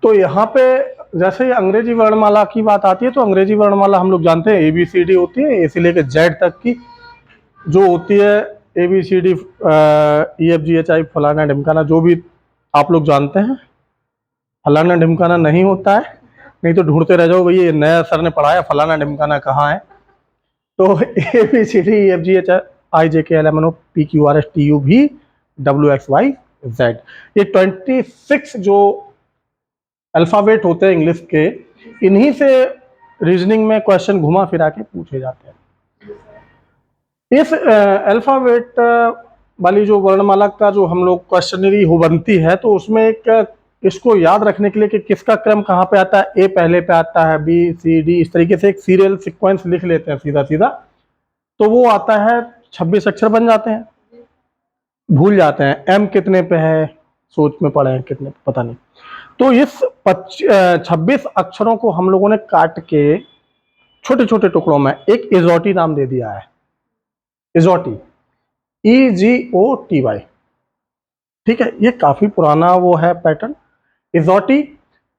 तो यहाँ पे जैसे ही अंग्रेजी वर्णमाला की बात आती है तो अंग्रेजी वर्णमाला हम लोग जानते हैं ABCD होती है, ए से लेकर Z तक की जो होती है ABCD EFGHI फलाना ढिमकाना, जो भी आप लोग जानते हैं। फलाना ढिमकाना नहीं होता है, नहीं तो ढूंढते रह जाओ भाई ये नया सर ने पढ़ाया फलाना ढिमकाना कहाँ है। तो ABCD EFGHI JKL MNO PQRS TU V WXYZ, ये 26 जो अल्फाबेट होते हैं इंग्लिश के, इन्हीं से रीजनिंग में क्वेश्चन घुमा फिरा के पूछे जाते हैं। इस अल्फाबेट वाली जो वर्णमाला का जो हम लोग क्वेश्चनरी हो बनती है, तो उसमें एक इसको याद रखने के लिए कि किसका क्रम कहाँ पे आता है, ए पहले पे आता है, बी सी डी, इस तरीके से एक सीरियल सीक्वेंस लिख लेते हैं सीधा सीधा, तो वो आता है 26 अक्षर बन जाते हैं। भूल जाते हैं एम कितने पे है, सोच में पड़े हैं कितने पता नहीं। तो इस 26 अक्षरों को हम लोगों ने काट के छोटे छोटे टुकड़ों में एक इजोटी नाम दे दिया है। इजोटी, EGOTY, ठीक है। ये काफी पुराना वो है पैटर्न। इजोटी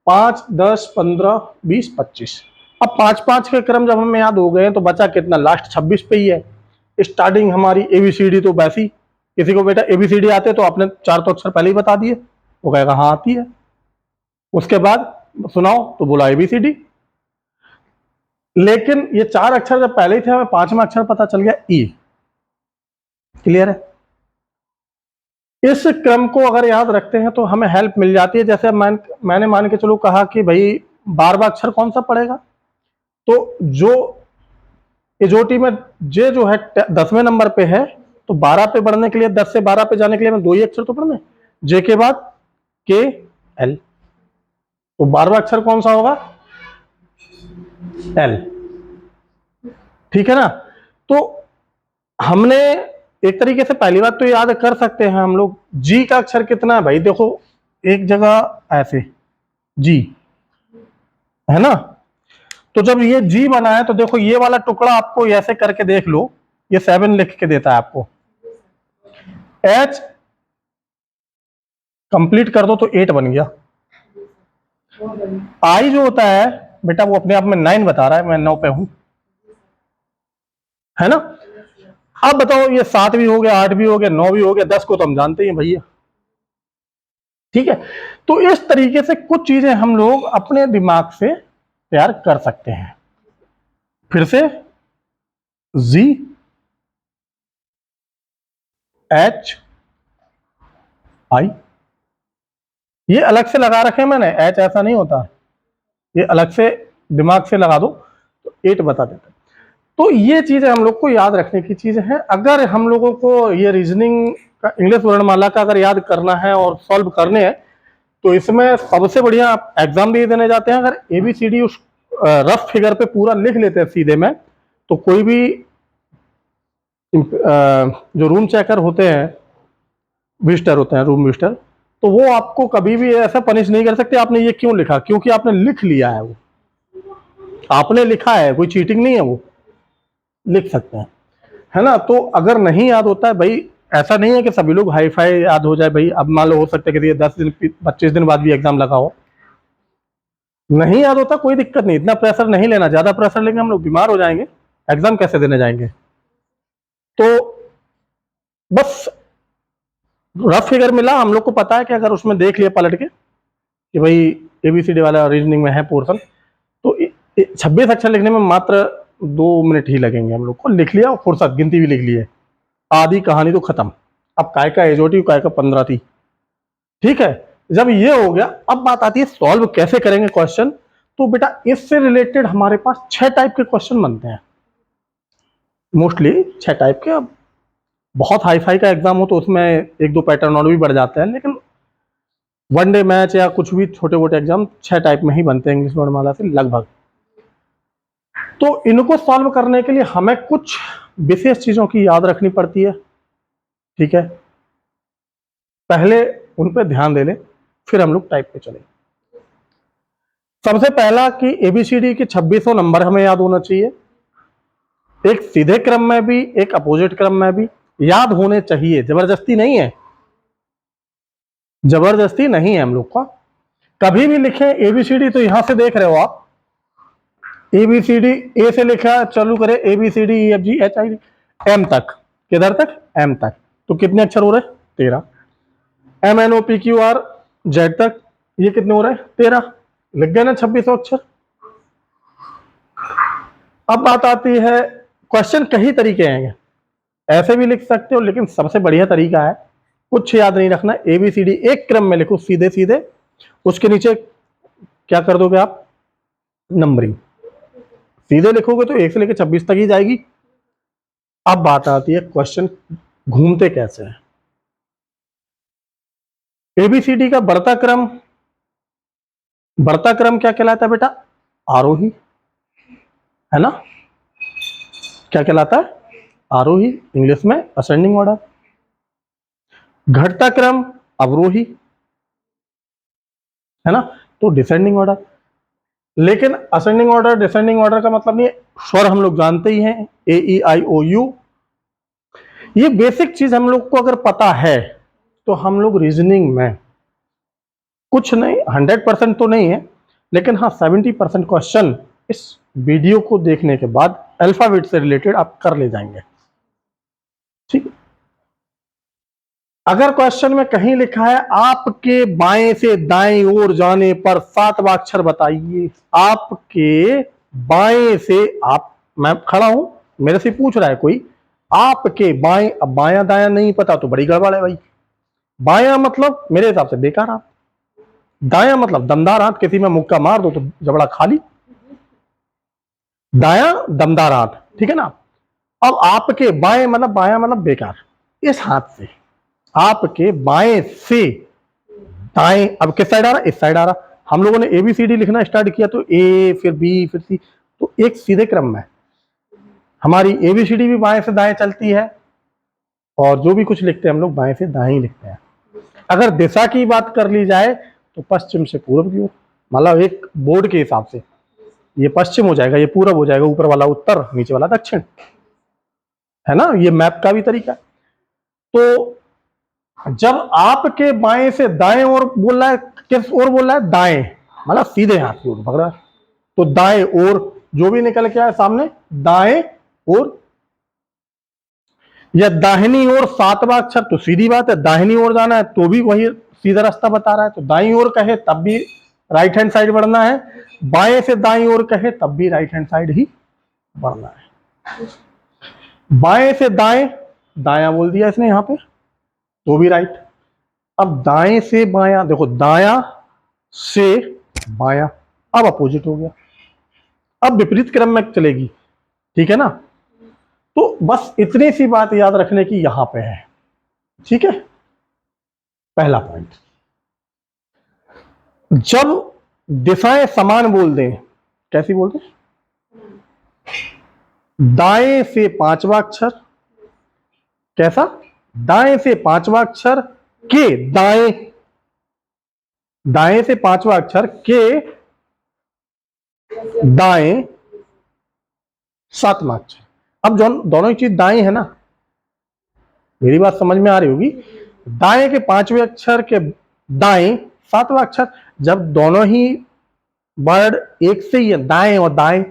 5, 10, 15, 20, 25। अब 5-5 के क्रम जब हमें याद हो गए तो बचा कितना, लास्ट 26 पे ही है। स्टार्टिंग हमारी ABCD तो वैसी, किसी को बेटा ABCD आते तो आपने 4 तो अक्षर पहले ही बता दिए, वो कहेगा हाँ आती है। उसके बाद सुनाओ तो बोला ABCD, लेकिन ये 4 अक्षर जब पहले ही थे, हमें 5वां अक्षर पता चल गया E। क्लियर है? इस क्रम को अगर याद रखते हैं तो हमें हेल्प मिल जाती है। जैसे मैंने मान के चलो कहा कि भाई 12वां अक्षर कौन सा पड़ेगा, तो जो इजोटी में जे जो है 10वें नंबर पे है, तो 12 पे बढ़ने के लिए, 10 से 12 पे जाने के लिए हमें 2 ही अक्षर तो पढ़ने, जे के बाद KL, तो 12वां अक्षर कौन सा होगा, L। ठीक है ना? तो हमने एक तरीके से पहली बात तो याद कर सकते हैं हम लोग, जी का अक्षर कितना है भाई, देखो एक जगह ऐसे जी है ना, तो जब ये जी बना है तो देखो ये वाला टुकड़ा आपको ऐसे करके देख लो, ये 7 लिख के देता है आपको। H कंप्लीट कर दो तो 8 बन गया। I जो होता है बेटा वो अपने आप में 9 बता रहा है, मैं 9 पे हूं, है ना। अब बताओ ये 7 भी हो गया, 8 भी हो गया, 9 भी हो गया, 10 को तो हम जानते ही भैया। ठीक है, तो इस तरीके से कुछ चीजें हम लोग अपने दिमाग से तैयार कर सकते हैं। फिर से जी, एच, आई, ये अलग से लगा रखे हैं मैंने, एच ऐसा नहीं होता, ये अलग से दिमाग से लगा दो तो 8 बता देता है। तो ये चीजें हम लोग को याद रखने की चीजें हैं। अगर हम लोगों को ये रीजनिंग का इंग्लिश वर्णमाला का अगर याद करना है और सॉल्व करने हैं, तो इसमें सबसे बढ़िया एग्जाम भी देने जाते हैं। अगर ABCD उस रफ फिगर पे पूरा लिख लेते हैं सीधे में, तो कोई भी जो रूम चेकर होते हैं, विजिटर होते हैं, रूम विजिटर, तो वो आपको कभी भी ऐसा पनिश नहीं कर सकते आपने ये क्यों लिखा, क्योंकि आपने लिख लिया है, वो आपने लिखा है, कोई चीटिंग नहीं है, वो लिख सकते हैं, है ना। तो अगर नहीं याद होता है भाई, ऐसा नहीं है कि सभी लोग हाई फाई याद हो जाए भाई। अब मान लो हो सकता है कि 10 दिन 25 दिन बाद भी एग्जाम लगा हो, नहीं याद होता कोई दिक्कत नहीं, इतना प्रेशर नहीं लेना, ज्यादा प्रेशर लेंगे हम लोग बीमार हो जाएंगे, एग्जाम कैसे देने जाएंगे। तो बस रफ फिगर मिला, हम लोग को पता है कि अगर उसमें देख लिया पलट के कि भाई ABCD वाला रीजनिंग में है पोर्शन, तो 26 अक्षर लिखने में मात्र 2 मिनट ही लगेंगे हम लोग को। लिख लिया और फुर्सत, गिनती भी लिख ली है, आधी कहानी तो खत्म। अब काय का एजोटी, काय का 15 थी। ठीक है, जब ये हो गया, अब बात आती है सॉल्व कैसे करेंगे क्वेश्चन। तो बेटा इससे रिलेटेड हमारे पास 6 टाइप के क्वेश्चन बनते हैं, मोस्टली 6 टाइप के। अब बहुत हाई फाई का एग्जाम हो तो उसमें 1-2 पैटर्न और भी बढ़ जाते हैं, लेकिन वनडे मैच या कुछ भी छोटे मोटे एग्जाम 6 टाइप में ही बनते हैं इंग्लिश वर्णमाला से लगभग। तो इनको सॉल्व करने के लिए हमें कुछ विशेष चीजों की याद रखनी पड़ती है। ठीक है, पहले उन पर ध्यान दे लें, फिर हम लोग टाइप पे चलें। सबसे पहला कि ABCD के 2600 नंबर हमें याद होना चाहिए, एक सीधे क्रम में भी, एक अपोजिट क्रम में भी याद होने चाहिए। जबरदस्ती नहीं है, जबरदस्ती नहीं है हम लोग का। कभी भी लिखें ABCD तो यहां से देख रहे हो आप, ABCD ए से लिखा चालू करें ABCDEFGHI M तक, किधर तक? M तक। तो कितने अक्षर हो रहे? 13। MNOPQRZ तक ये कितने हो रहे? 13। लिख गए ना 2600 अक्षर। अब बात आती है, क्वेश्चन कई तरीके हैं, ऐसे भी लिख सकते हो, लेकिन सबसे बढ़िया तरीका है, कुछ याद नहीं रखना, ABCD एक क्रम में लिखो सीधे सीधे, उसके नीचे क्या कर दोगे आप? नंबरिंग। सीधे लिखोगे तो 1 से लेकर 26 तक ही जाएगी। अब बात आती है क्वेश्चन घूमते कैसे हैं। ABCD का बढ़ता क्रम क्या कहलाता है बेटा? आरोही, है ना? क्या कहलाता है? आरोही, इंग्लिश में असेंडिंग ऑर्डर। घटता क्रम अवरोही, है ना? तो डिसेंडिंग ऑर्डर। लेकिन असेंडिंग ऑर्डर डिसेंडिंग ऑर्डर का मतलब नहीं है, स्वर हम लोग जानते ही हैं, AEIOU। ये बेसिक चीज हम लोग को अगर पता है तो हम लोग रीजनिंग में कुछ नहीं, 100% तो नहीं है, लेकिन हाँ 70% क्वेश्चन इस वीडियो को देखने के बाद अल्फाबेट से रिलेटेड आप कर ले जाएंगे। ठीक है? अगर क्वेश्चन में कहीं लिखा है आपके बाएं से दाएं ओर जाने पर 7वां अक्षर बताइए, आपके बाएं से, आप, मैं खड़ा हूं, मेरे से पूछ रहा है कोई आपके बाएं, अब बायां दायां नहीं पता तो बड़ी गड़बड़ है भाई। बायां मतलब मेरे हिसाब से बेकार हाथ, दायां मतलब दमदार हाथ, किसी में मुक्का मार दो तो जबड़ा खाली, दायां दमदार हाथ, ठीक है ना? अब आपके बाएं मतलब, बायां मतलब बेकार, इस हाथ से आपके बाएं से दाएं, अब किस साइड आ रहा? इस साइड आ रहा। हम लोगों ने ABCD लिखना स्टार्ट किया तो A फिर B फिर C, तो एक सीधे क्रम में हमारी ABCD भी बाएं से दाएं चलती है, और जो भी कुछ लिखते हैं हम लोग बाएं से दाएं ही लिखते हैं। अगर दिशा की बात कर ली जाए तो पश्चिम से पूर्व की ओर, मतलब एक बोर्ड के हिसाब से ये पश्चिम हो जाएगा, ये पूरब हो जाएगा, ऊपर वाला उत्तर, नीचे वाला दक्षिण, है ना? ये मैप का भी तरीका। तो जब आपके बाएं से दाएं ओर बोल रहा है, किस ओर बोल रहा है? दाएं, मतलब सीधे हाथ की ओर पकड़ रहा है, तो दाएं ओर जो भी निकल के आए सामने, दाएं ओर। या दाहिनी ओर 7वां अक्षर, तो सीधी बात है, दाहिनी ओर जाना है तो भी वही सीधा रास्ता बता रहा है, तो दाईं ओर कहे तब भी राइट हैंड साइड बढ़ना है, बाएं से दाईं ओर कहे तब भी राइट हैंड साइड ही बढ़ना है। बाएं से दाएं, दाया बोल दिया इसने यहां पे, तो भी राइट। अब दाएं से बायां, देखो दाया से बायां, अब अपोजिट हो गया, अब विपरीत क्रम में चलेगी, ठीक है ना? तो बस इतनी सी बात याद रखने की यहां पे है, ठीक है? पहला पॉइंट, जब दिशाएं समान बोल दें, कैसी बोल दें? दाएं से 5वां अक्षर, कैसा? दाएं से 5वां अक्षर के दाएं, दाएं से 5वां अक्षर के दाएं 7वां अक्षर। अब दोनों ही चीज दाएं है ना, मेरी बात समझ में आ रही होगी। दाएं के 5वें अक्षर के दाएं 7वां अक्षर, जब दोनों ही वर्ड एक से ही है, दाएं और दाएं,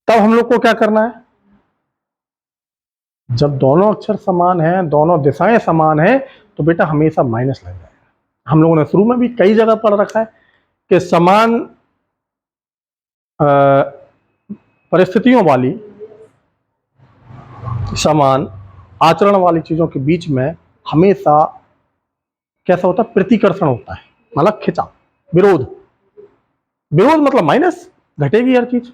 तब हम लोग को क्या करना है? जब दोनों अक्षर समान हैं, दोनों दिशाएं समान हैं, तो बेटा हमेशा माइनस लग जाएगा। हम लोगों ने शुरू में भी कई जगह पढ़ रखा है कि समान परिस्थितियों वाली, समान आचरण वाली चीजों के बीच में हमेशा कैसा होता है? प्रतिकर्षण होता है, मतलब खिंचाव, विरोध। विरोध मतलब माइनस, घटेगी हर चीज।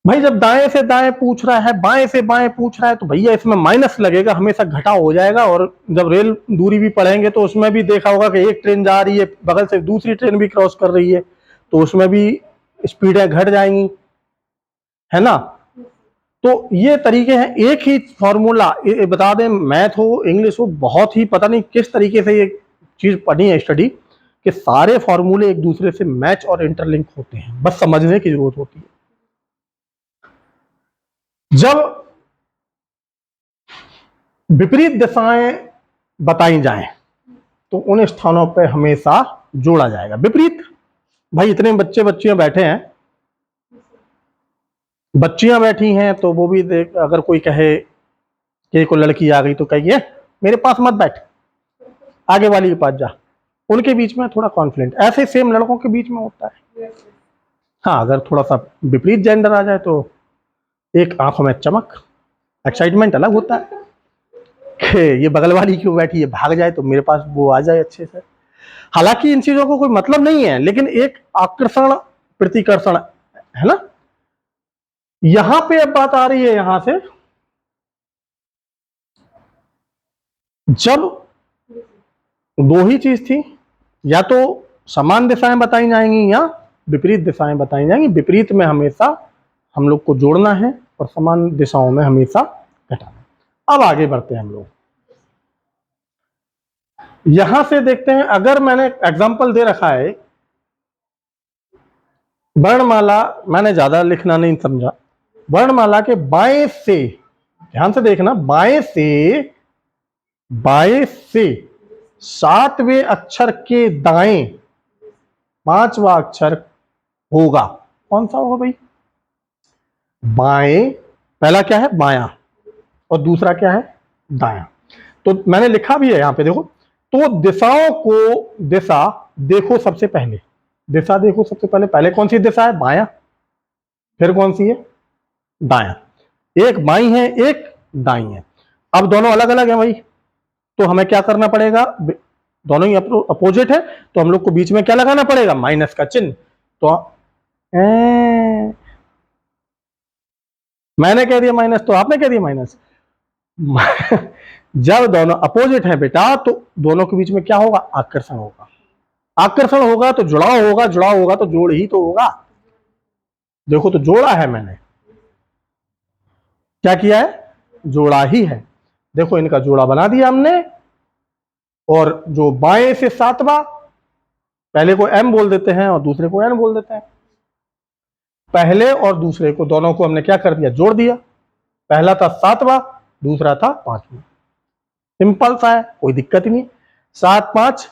भाई जब दाएं से दाएं पूछ रहा है, बाएं से बाएं पूछ रहा है, तो भैया इसमें माइनस लगेगा, हमेशा घटाव हो जाएगा। और जब रेल दूरी भी पढ़ेंगे तो उसमें भी देखा होगा कि एक ट्रेन जा रही है, बगल से दूसरी ट्रेन भी क्रॉस कर रही है, तो उसमें भी स्पीडें घट जाएंगी, है ना? तो ये तरीके हैं, एक ही फॉर्मूला, बता दें मैथ हो इंग्लिश हो, बहुत ही पता नहीं किस तरीके से ये चीज पढ़ी है स्टडी, कि सारे फॉर्मूले एक दूसरे से मैच और इंटरलिंक होते हैं, बस समझने की जरूरत होती है। जब विपरीत दिशाएं बताई जाएं तो उन स्थानों पे हमेशा जोड़ा जाएगा। विपरीत, भाई इतने बच्चे बच्चियां बैठे हैं, बच्चियां बैठी हैं, तो वो भी देख, अगर कोई कहे कि कोई लड़की आ गई तो कहिए मेरे पास मत बैठ, आगे वाली के पास जा, उनके बीच में थोड़ा कॉन्फ्लिक्ट। ऐसे सेम लड़कों के बीच में होता है। हाँ, अगर थोड़ा सा विपरीत जेंडर आ जाए तो एक आंखों में चमक, एक्साइटमेंट अलग होता है कि ये बगल वाली क्यों बैठी है, भाग जाए तो मेरे पास वो आ जाए अच्छे से। हालांकि इन चीजों को कोई मतलब नहीं है, लेकिन एक आकर्षण प्रतिकर्षण है ना। यहां पे अब बात आ रही है यहां से, जब दो ही चीज थी, या तो समान दिशाएं बताई जाएंगी या विपरीत दिशाएं बताई जाएंगी। विपरीत में हमेशा हम लोग को जोड़ना है और समान दिशाओं में हमेशा घटाना। अब आगे बढ़ते हैं हम लोग, यहां से देखते हैं। अगर मैंने एग्जांपल दे रखा है, वर्णमाला, मैंने ज्यादा लिखना नहीं समझा, वर्णमाला के बाएं से, ध्यान से देखना, बाएं से सातवें अक्षर के दाएं पांचवा अक्षर होगा। कौन सा होगा भाई? बाएं, पहला क्या है? बायां, और दूसरा क्या है? दायां। तो मैंने लिखा भी है यहां पे, देखो। तो दिशाओं को, दिशा देखो सबसे पहले, दिशा देखो सबसे पहले। पहले कौन सी दिशा है? बायां। फिर कौन सी है? दायां। एक बाई है, एक दाई है। अब दोनों अलग अलग है भाई, तो हमें क्या करना पड़ेगा? दोनों ही अपोजिट है, तो हम लोग को बीच में क्या लगाना पड़ेगा? माइनस का चिन्ह। तो मैंने कह दिया माइनस, तो आपने कह दिया माइनस। जब दोनों अपोजिट है बेटा, तो दोनों के बीच में क्या होगा? आकर्षण होगा। आकर्षण होगा तो जुड़ाव होगा, जुड़ाव होगा तो जोड़ ही तो होगा। देखो, तो जोड़ा है मैंने, क्या किया है? जोड़ा ही है। देखो, इनका जोड़ा बना दिया हमने। और जो बाएं से सातवां, पहले को एम बोल देते हैं और दूसरे को एन बोल देते हैं। पहले और दूसरे को, दोनों को हमने क्या कर दिया? जोड़ दिया। पहला था सातवां, दूसरा था पांचवा। सिंपल सा है, कोई दिक्कत ही नहीं। 7 5,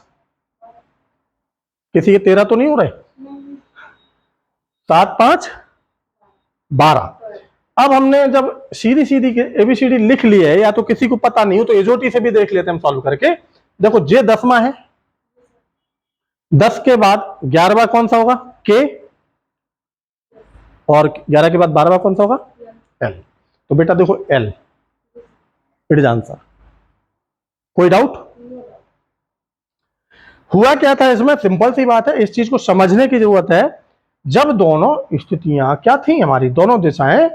किसी के 13 तो नहीं हो रहे? 7 5 12। अब हमने जब सीधी सीधी एबीसीडी लिख ली है, या तो किसी को पता नहीं हो तो एजोटी से भी देख लेते हैं हम सॉल्व करके। देखो, जे 10वां है, 10 के बाद 11वां कौन सा होगा? के, और 11 के बाद 12वां कौन सा होगा? एल। तो बेटा देखो, एल इट इज आंसर। कोई डाउट? हुआ क्या था इसमें? सिंपल सी बात है, इस चीज को समझने की जरूरत है। जब दोनों स्थितियां क्या थी हमारी, दोनों दिशाएं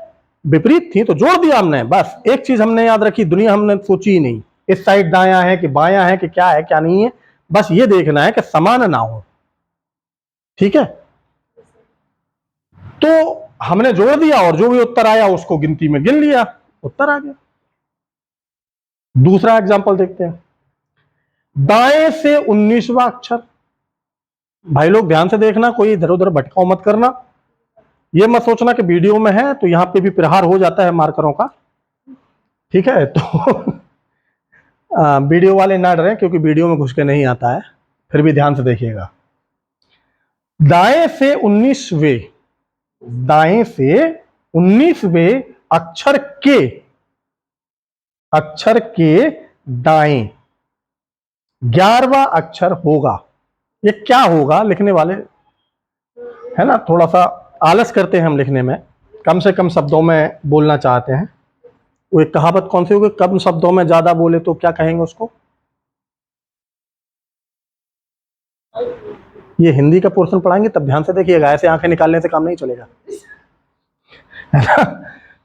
विपरीत थी, तो जोड़ दिया हमने। बस एक चीज हमने याद रखी, दुनिया हमने सोची ही नहीं, इस साइड दायां है कि बायां है कि क्या है क्या नहीं है। बस ये देखना है कि समान ना हो। ठीक है, तो हमने जोड़ दिया और जो भी उत्तर आया उसको गिनती में गिन लिया, उत्तर आ गया। दूसरा एग्जाम्पल देखते हैं। दाएं से 19वां अक्षर। भाई लोग ध्यान से देखना, कोई इधर उधर भटकाओ मत करना। ये मत सोचना कि वीडियो में है तो यहां पे भी प्रहार हो जाता है मार्करों का। ठीक है, तो वीडियो वाले ना डरें, क्योंकि वीडियो में घुस के नहीं आता है, फिर भी ध्यान से देखिएगा। दाएं से 19वें, दाएं से 19वें अक्षर के दाएं 11वां अक्षर होगा। ये क्या होगा? लिखने वाले है ना, थोड़ा सा आलस करते हैं हम लिखने में, कम से कम शब्दों में बोलना चाहते हैं। वो एक कहावत कौन सी होगी? कम शब्दों में ज्यादा बोले तो क्या कहेंगे उसको? ये हिंदी का पोर्शन पढ़ाएंगे तब ध्यान से देखिएगा, ऐसे आंखें निकालने से काम नहीं चलेगा, है ना।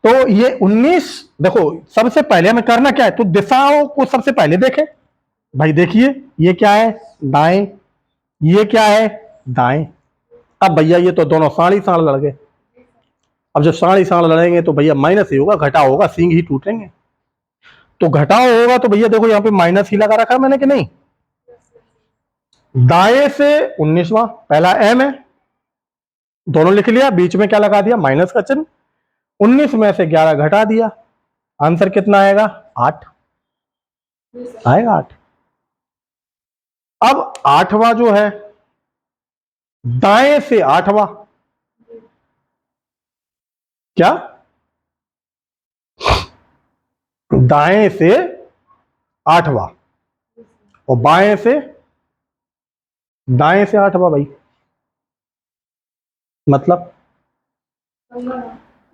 तो ये 19, देखो सबसे पहले हमें करना क्या है? तो दिशाओं को सबसे पहले देखें। भाई देखिए, ये क्या है? दाएं। ये क्या है? दाएं। अब भैया ये तो दोनों साढ़ ही साढ़ लड़ गए। अब जब साढ़ ही साढ़ लड़ेंगे तो भैया माइनस ही होगा, घटा होगा, सींग ही टूटेंगे। तो घटाओ होगा तो भैया देखो, यहां पे माइनस ही लगा रखा है मैंने कि नहीं। दाएं से 19वां, पहला एम है, दोनों लिख लिया, बीच में क्या लगा दिया? माइनस का चिन्ह। 19 में से 11 घटा दिया, आंसर कितना आएगा? 8 आएगा। 8 अब आठवां जो है, दाएं से आठवां, क्या दाएं से आठवां और बाएं से, दाएं से आठवां भाई, मतलब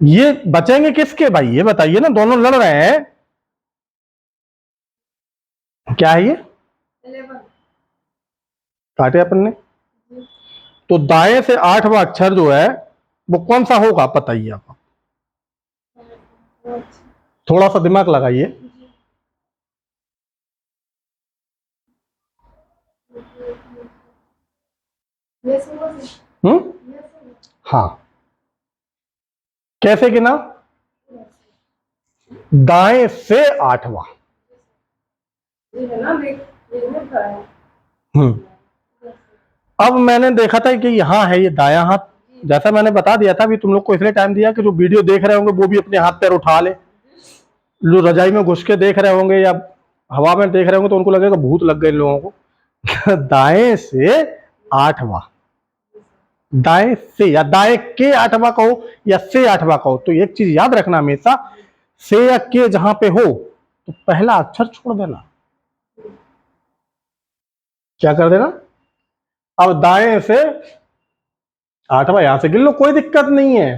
ये बचेंगे किसके भाई, ये बताइए ना, दोनों लड़ रहे हैं, क्या है ये, काटे अपन ने। तो दाएं से आठवां अक्षर जो है वो कौन सा होगा, बताइए आप, थोड़ा सा दिमाग लगाइए। हाँ, कैसे गिना, दाएं से आठवां। अब मैंने देखा था कि यहाँ है ये दायां हाथ, जैसा मैंने बता दिया था, अभी तुम लोग को इसलिए टाइम दिया कि जो वीडियो देख रहे होंगे वो भी अपने हाथ पैर उठा ले, जो रजाई में घुस के देख रहे होंगे या हवा में देख रहे होंगे तो उनको लगेगा भूत लग गए इन लोगों को। दाएं से आठवां, दाएं से या दाएं के आठवां कहो या से आठवां कहो, तो एक चीज याद रखना हमेशा, से या के जहां पे हो तो पहला अक्षर छोड़ देना, क्या कर देना। अब दाएं से आठवां यहां से गिन लो, कोई दिक्कत नहीं है,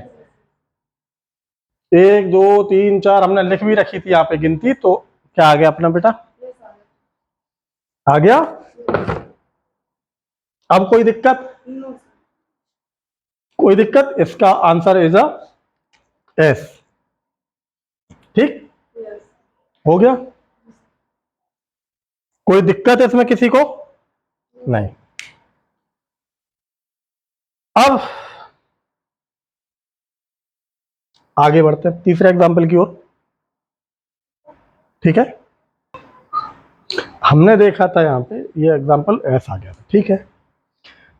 1 2 3 4 हमने लिख भी रखी थी यहाँ पे गिनती, तो क्या आ गया अपना बेटा, आ गया। अब कोई दिक्कत, कोई दिक्कत, इसका आंसर इज अ एस, ठीक, हो गया, कोई दिक्कत है इसमें किसी को, नहीं। अब आगे बढ़ते हैं तीसरे एग्जाम्पल की ओर, ठीक है। हमने देखा था यहाँ पे ये एग्जाम्पल एस आ गया था, ठीक है।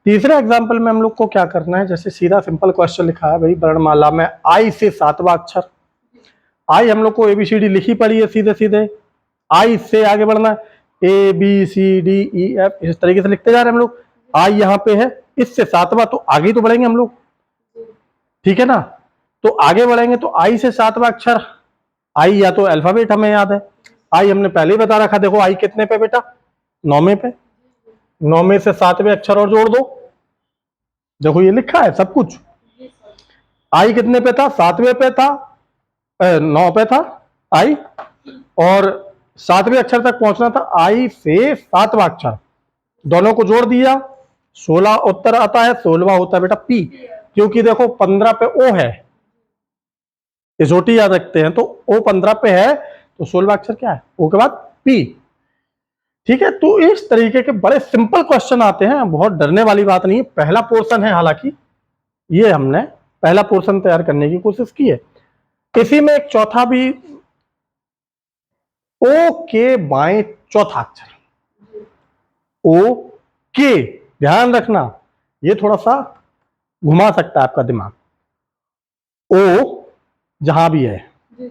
तीसरे एग्जाम्पल में हम लोग को क्या करना है, जैसे सीधा सिंपल क्वेश्चन लिखा है भाई, वर्णमाला में आई से सातवां अक्षर, आई हम लोग को एबीसीडी लिखी पड़ी है सीधे सीधे, आई से आगे बढ़ना है, A B C D E F, इस तरीके से लिखते जा रहे हैं हम लोग, आई यहाँ पे है, इससे सातवां, तो आगे तो बढ़ेंगे हम लोग, ठीक है ना। तो आगे बढ़ेंगे तो आई से सातवां अक्षर, आई या तो अल्फाबेट हमें याद है, आई हमने पहले ही बता रखा, देखो आई कितने पे बेटा, 9वें पे, 9वें से 7वें अक्षर और जोड़ दो, देखो ये लिखा है सब कुछ, आई कितने पे था, 7वें पे था, 9 पे था आई, और 7वें अक्षर तक पहुंचना था, आई से 7वां अक्षर, दोनों को जोड़ दिया, 16 उत्तर आता है, 16वां होता है बेटा पी, क्योंकि देखो 15 पे ओ है, एसओटी याद रखते हैं, तो ओ 15 पे है, तो 16वां अक्षर क्या है, ओ के बाद पी, ठीक है। तो इस तरीके के बड़े सिंपल क्वेश्चन आते हैं, बहुत डरने वाली बात नहीं है, पहला पोर्शन है, हालांकि ये हमने पहला पोर्शन तैयार करने की कोशिश की है। इसी में एक चौथा भी, ओ के बाएं चौथा अक्षर, ओ के, ध्यान रखना ये थोड़ा सा घुमा सकता है आपका दिमाग, ओ जहां भी है,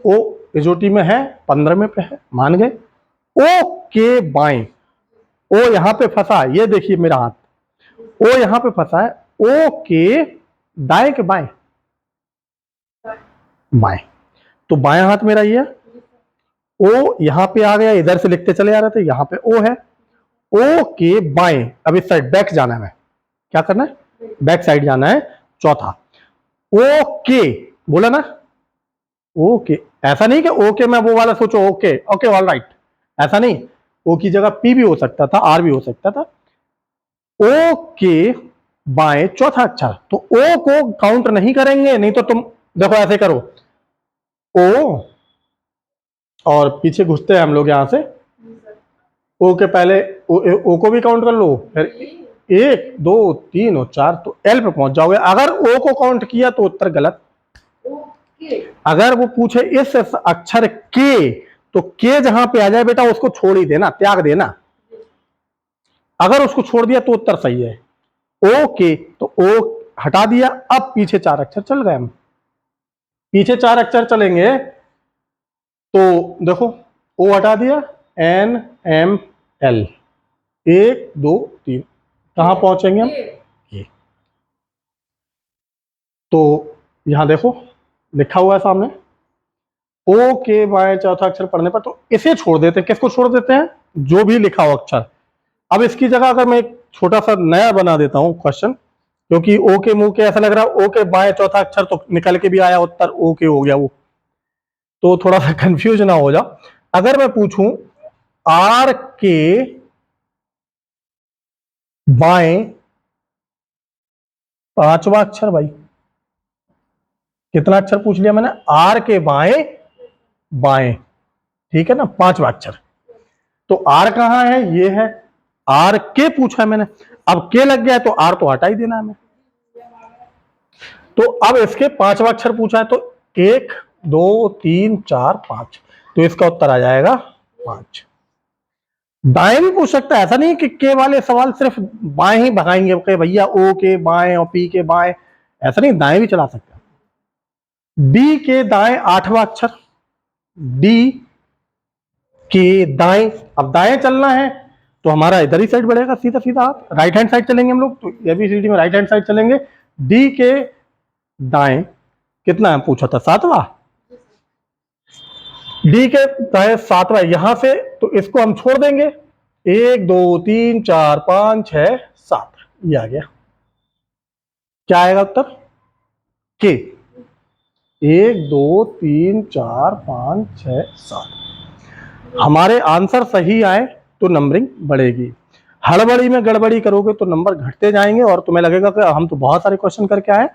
ओ एजोटी में है, 15 पे है, मान गए, ओ के बाएं, ओ यहां पे फंसा है, ये देखिए मेरा हाथ, ओ यहां पे फंसा है, ओ के दाएं के बाएं, बाएं, तो बाएं हाथ मेरा ये, ओ यहां पे आ गया, इधर से लिखते चले आ रहे थे, यहां पे ओ है, ओ के बाएं, अब इस साइड बैक जाना है, क्या करना है, बैक साइड जाना है, चौथा, ओ के, बोला ना, ओके, ऐसा नहीं कि ओके मैं वो वाला सोचो, ओके ओके ऑल राइट, ऐसा नहीं, ओ की जगह पी भी हो सकता था, आर भी हो सकता था, ओ के बाएं चौथा अक्षर, तो ओ को काउंट नहीं करेंगे, नहीं तो तुम देखो ऐसे करो, ओ और पीछे घुसते हैं हम लोग यहां से, ओ के पहले ओ को भी काउंट कर लो, फिर 1 2 3 और 4, तो एल पे पहुंच जाओगे। अगर ओ को काउंट किया तो उत्तर गलत, अगर वो पूछे इस अक्षर के, तो के जहां पे आ जाए बेटा उसको छोड़ ही देना, त्याग देना, अगर उसको छोड़ दिया तो उत्तर सही है, ओ के, तो ओ हटा दिया, अब पीछे 4 अक्षर चल गए हम, पीछे 4 अक्षर चलेंगे, तो देखो ओ हटा दिया, एन एम एल, 1 2 3, कहाँ पहुंचेंगे हम? ये। तो यहां देखो लिखा हुआ है सामने, ओ के बाएं चौथा अक्षर पढ़ने पर, तो इसे छोड़ देते हैं। किसको छोड़ देते हैं? जो भी लिखा हो अक्षर। अब इसकी जगह अगर मैं एक छोटा सा नया बना देता हूं क्वेश्चन, क्योंकि ओ के मुंह के ऐसा लग रहा है ओ के बाएं चौथा अक्षर तो निकल के भी आया उत्तर ओ के हो गया वो, तो थोड़ा सा कंफ्यूज ना हो जा। अगर मैं पूछूं आर के बाएं पांचवा अक्षर, भाई कितना अक्षर पूछ लिया मैंने? आर के बाएं बाएं, ठीक है ना, पांचवा अक्षर। तो आर कहां है? ये है। आर के पूछा है मैंने, अब के लग गया है तो आर तो हटा ही देना है हमें। तो अब इसके पांचवा अक्षर पूछा है, तो 1 2 3 4 5, तो इसका उत्तर आ जाएगा 5। दाएं भी पूछ सकता है, ऐसा नहीं कि के वाले सवाल सिर्फ बाएं ही भगाएंगे कि भैया ओ के बाएं और पी के बाएं, ऐसा नहीं, दाएं भी चला सकता है। डी के दाएं आठवां अक्षर, डी के दाएं, अब दाएं चलना है तो हमारा इधर ही साइड बढ़ेगा, सीधा सीधा हाथ राइट हैंड साइड चलेंगे हम लोग, तो एबीसीडी में राइट हैंड साइड चलेंगे। डी के दाएं कितना है पूछा था? 7वां। डी के दाएं 7वां, यहां से तो इसको हम छोड़ देंगे। 1 2 3 4 5 6 7, ये आ गया। क्या आएगा उत्तर? के। 1 2 3 4 5 6 7, हमारे आंसर सही आए तो नंबरिंग बढ़ेगी। हड़बड़ी में गड़बड़ी करोगे तो नंबर घटते जाएंगे और तुम्हें लगेगा कि हम तो बहुत सारे क्वेश्चन करके आए,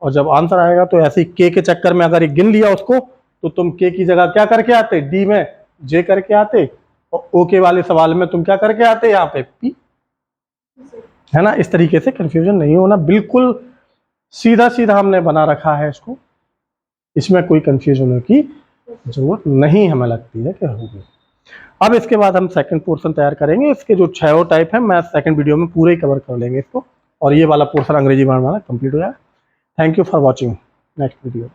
और जब आंसर आएगा तो ऐसे ही के चक्कर में अगर गिन लिया उसको, तो तुम के की जगह क्या करके आते? डी में जे करके आते, और ओ के वाले सवाल में तुम क्या करके आते? यहाँ पे पी, है ना। इस तरीके से कंफ्यूजन नहीं होना, बिल्कुल सीधा सीधा हमने बना रखा है इसको, इसमें कोई कंफ्यूजन होने की जरूरत नहीं हमें लगती है कि होगी। अब इसके बाद हम सेकंड पोर्शन तैयार करेंगे। इसके जो 6 टाइप है मैं सेकंड वीडियो में पूरे ही कवर कर लेंगे इसको, और ये वाला पोर्शन अंग्रेजी वर्ड वाला कंप्लीट हो जाए। Thank you for watching next video.